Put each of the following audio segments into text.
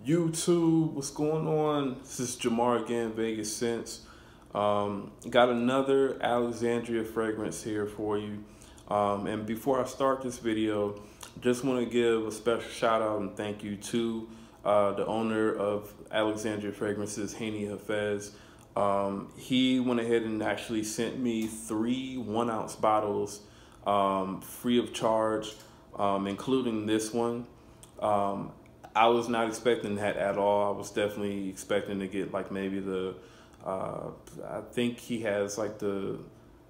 YouTube, what's going on? This is Jamar again, Vegas Sense. Got another Alexandria fragrance here for you. And before I start this video, just want to give a special shout out and thank you to the owner of Alexandria Fragrances, Hafez. He went ahead and actually sent me 3 1-ounce bottles free of charge, including this one. I was not expecting that at all. I was definitely expecting to get like maybe the, I think he has like the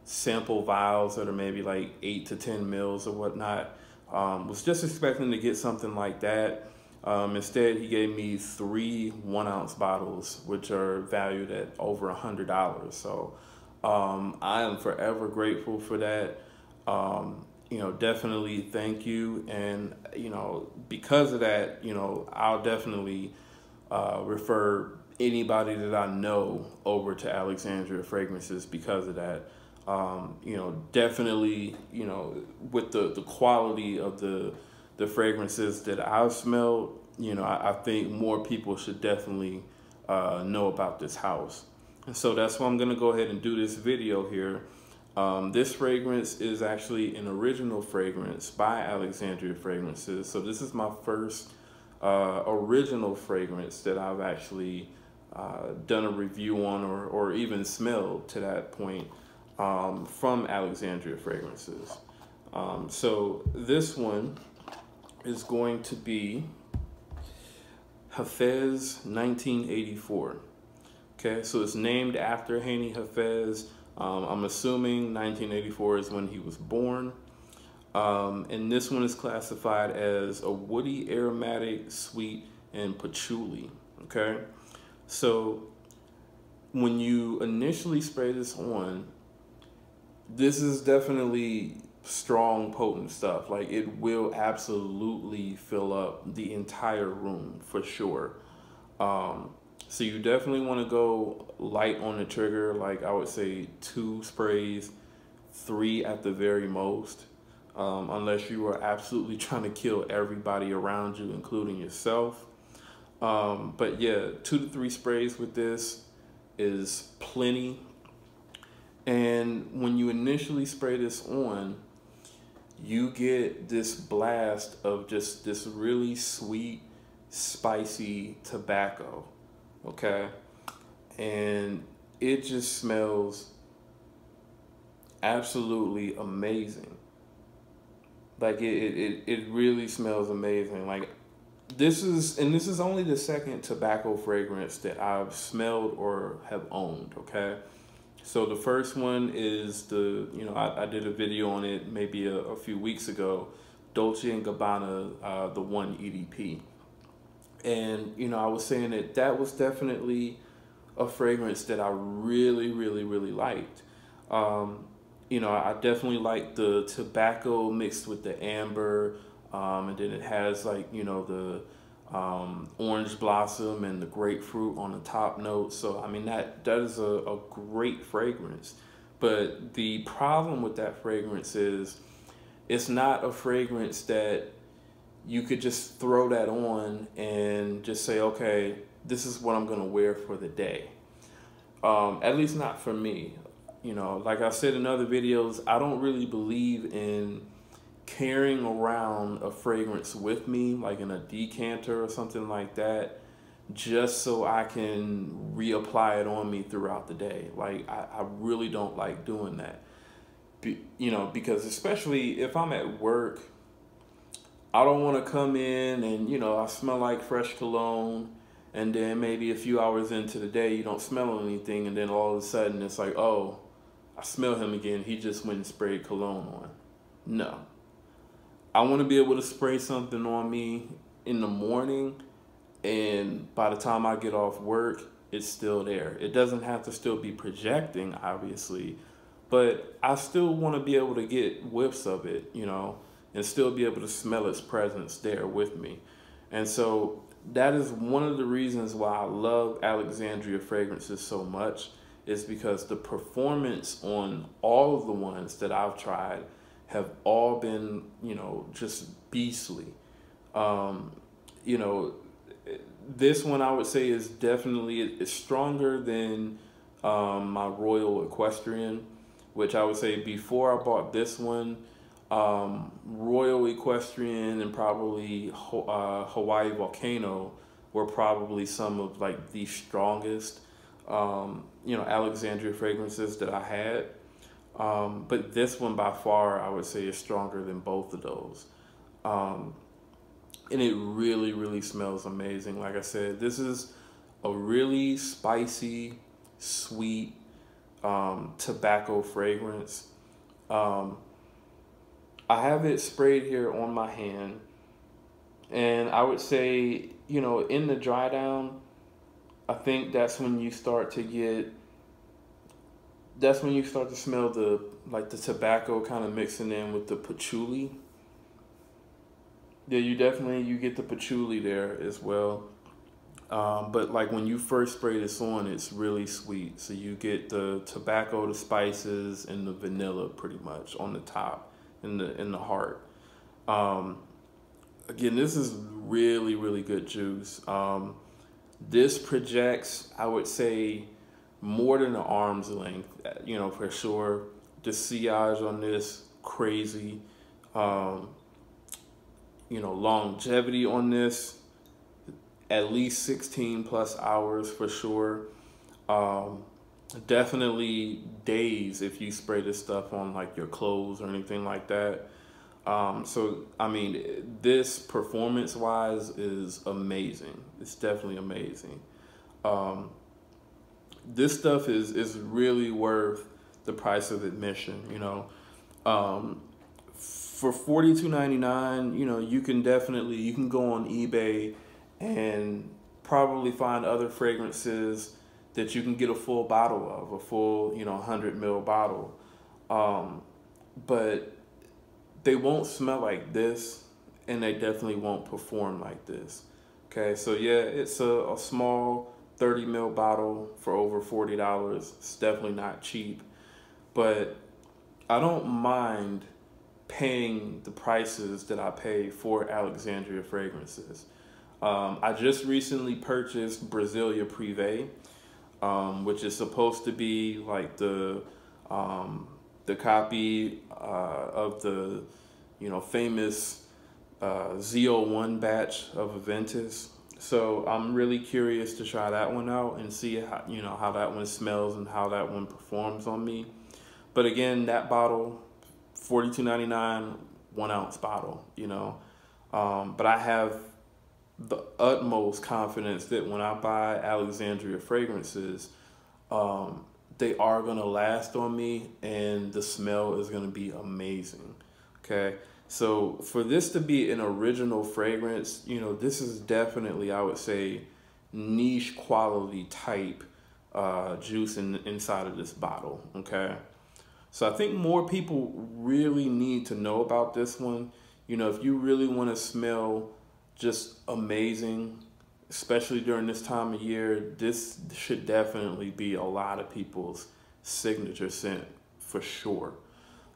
sample vials that are maybe like 8 to 10 mils or whatnot. Was just expecting to get something like that. Instead, he gave me 3 1-ounce bottles, which are valued at over $100. So I am forever grateful for that. Definitely thank you. And, because of that, I'll definitely refer anybody that I know over to Alexandria Fragrances because of that. Definitely, with the quality of the fragrances that I've smelled, I think more people should definitely know about this house. And so that's why I'm going to go ahead and do this video here. This fragrance is actually an original fragrance by Alexandria Fragrances. So this is my first original fragrance that I've actually done a review on or even smelled to that point from Alexandria Fragrances. So this one is going to be Hafez 1984. Okay, so it's named after Hani Hafez. I'm assuming 1984 is when he was born. And this one is classified as a woody, aromatic, sweet, and patchouli. Okay, so when you initially spray this on, this is definitely strong, potent stuff. Like, it will absolutely fill up the entire room for sure. So you definitely want to go light on the trigger. Like, I would say 2 sprays, 3 at the very most, unless you are absolutely trying to kill everybody around you, including yourself. But yeah, 2 to 3 sprays with this is plenty. And when you initially spray this on, you get this blast of just this really sweet, spicy tobacco. Okay, and it just smells absolutely amazing. Like, it really smells amazing. Like, this is only the second tobacco fragrance that I've smelled or have owned. Okay, so the first one is I did a video on it maybe a few weeks ago, Dolce & Gabbana, the 1 EDP. And, I was saying that was definitely a fragrance that I really, really, really liked. I definitely liked the tobacco mixed with the amber. And then it has like, the orange blossom and the grapefruit on the top note. So, I mean, that is a great fragrance. But the problem with that fragrance is it's not a fragrance that you could just throw that on and just say, okay, this is what I'm going to wear for the day. At least not for me. Like I said in other videos, I don't really believe in carrying around a fragrance with me, like in a decanter or something like that, just so I can reapply it on me throughout the day. Like, I really don't like doing that. Because especially if I'm at work, I don't want to come in and, I smell like fresh cologne, and then maybe a few hours into the day, you don't smell anything, and then all of a sudden it's like, oh, I smell him again. He just went and sprayed cologne on. No. I want to be able to spray something on me in the morning, and by the time I get off work, it's still there. It doesn't have to still be projecting, obviously, but I still want to be able to get whiffs of it, and still be able to smell its presence there with me. And so that is one of the reasons why I love Alexandria Fragrances so much, is because the performance on all of the ones that I've tried have all been, just beastly. this one I would say is definitely it's stronger than my Royal Equestrian, which I would say before I bought this one, Royal Equestrian and probably Hawaii Volcano were probably some of like the strongest, Alexandria fragrances that I had. But this one by far I would say is stronger than both of those. And it really, really smells amazing. Like I said, this is a really spicy, sweet tobacco fragrance. I have it sprayed here on my hand, and I would say, in the dry down, I think that's when you start to smell the tobacco kind of mixing in with the patchouli. Yeah, you get the patchouli there as well. But like when you first spray this on, it's really sweet. So you get the tobacco, the spices, and the vanilla pretty much on the top, in the heart. Again, this is really, really good juice. This projects, I would say, more than an arm's length, for sure. The sillage on this, crazy. Longevity on this, at least 16 plus hours for sure. Definitely days if you spray this stuff on like your clothes or anything like that. So I mean, this performance wise is amazing. It's definitely amazing. This stuff is really worth the price of admission, For $42.99, you can go on eBay and probably find other fragrances that you can get a full bottle of, a full, 100 ml bottle. But they won't smell like this, and they definitely won't perform like this. Okay, so yeah, it's a small 30 ml bottle for over $40. It's definitely not cheap, but I don't mind paying the prices that I pay for Alexandria fragrances. I just recently purchased Brasilia Privé, which is supposed to be like the copy of the famous Z01 batch of Aventus. So I'm really curious to try that one out and see how that one smells and how that one performs on me. But again, that bottle, $42.99, 1 ounce bottle, but I have the utmost confidence that when I buy Alexandria fragrances, they are going to last on me and the smell is going to be amazing. Okay. So for this to be an original fragrance, this is definitely, I would say, niche quality type juice inside of this bottle. Okay. So I think more people really need to know about this one. If you really want to smell just amazing, especially during this time of year, this should definitely be a lot of people's signature scent for sure.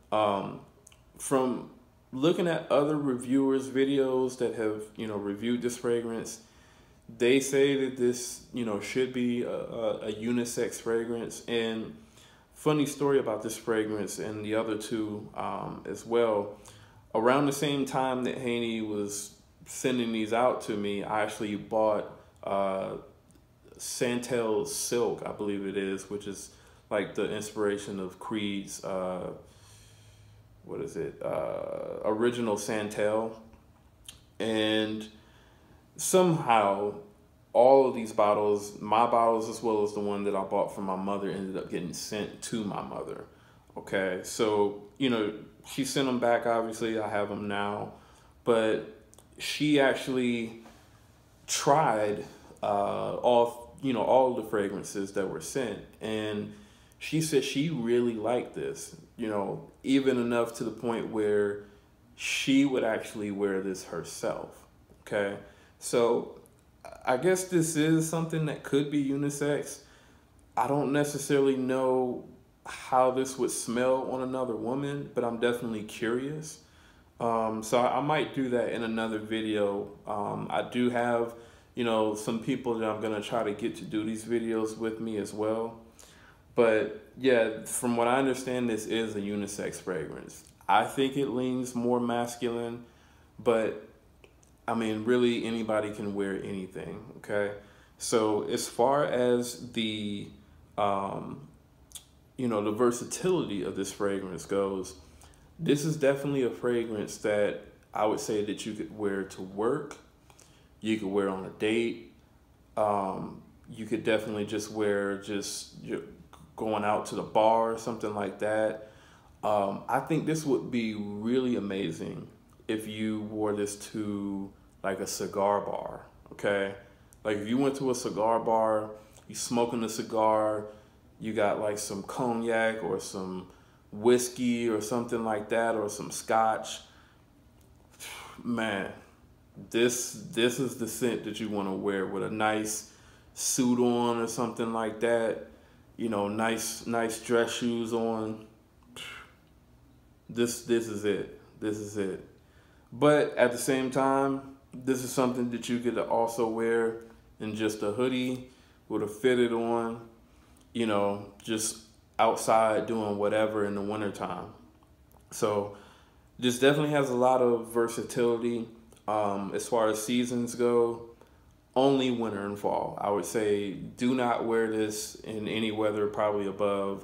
From looking at other reviewers' videos that have, reviewed this fragrance, they say that this, should be a unisex fragrance. And funny story about this fragrance and the other two as well. Around the same time that Haney was sending these out to me, I actually bought Santel Silk, I believe it is, which is like the inspiration of Creed's, original Santel. And somehow all of these bottles, my bottles as well as the one that I bought from my mother, ended up getting sent to my mother. Okay, so, she sent them back, obviously, I have them now, but she actually tried all of the fragrances that were sent, and she said she really liked this, even enough to the point where she would actually wear this herself. Okay, so I guess this is something that could be unisex. I don't necessarily know how this would smell on another woman, but I'm definitely curious. So I might do that in another video. I do have you know, some people that I'm going to try to get to do these videos with me as well. But yeah, from what I understand, this is a unisex fragrance. I think it leans more masculine, but I mean, really anybody can wear anything, okay? So as far as the, you know, the versatility of this fragrance goes, this is definitely a fragrance that I would say that you could wear to work. You could wear on a date. You could definitely just wear going out to the bar or something like that. I think this would be really amazing if you wore this to like a cigar bar, okay? Like if you went to a cigar bar, you smoking a cigar, you got like some cognac or some whiskey or something like that, or some scotch, man, this is the scent that you want to wear with a nice suit on or something like that. You know, nice dress shoes on. This is it. This is it. But at the same time, this is something that you could also wear in just a hoodie with a fitted on, you know, just outside doing whatever in the wintertime. So this definitely has a lot of versatility. As far as seasons go, only winter and fall. I would say do not wear this in any weather probably above,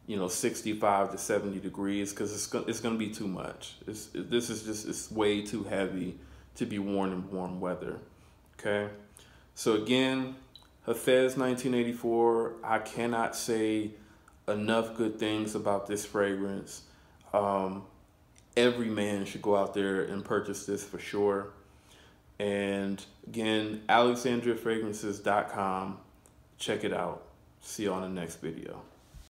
you know, 65 to 70 degrees, because it's going to be too much. It's way too heavy to be worn in warm weather. Okay, so again, Hafez 1984. I cannot say enough good things about this fragrance. Every man should go out there and purchase this for sure. And again, alexandriafragrances.com. Check it out. See you on the next video.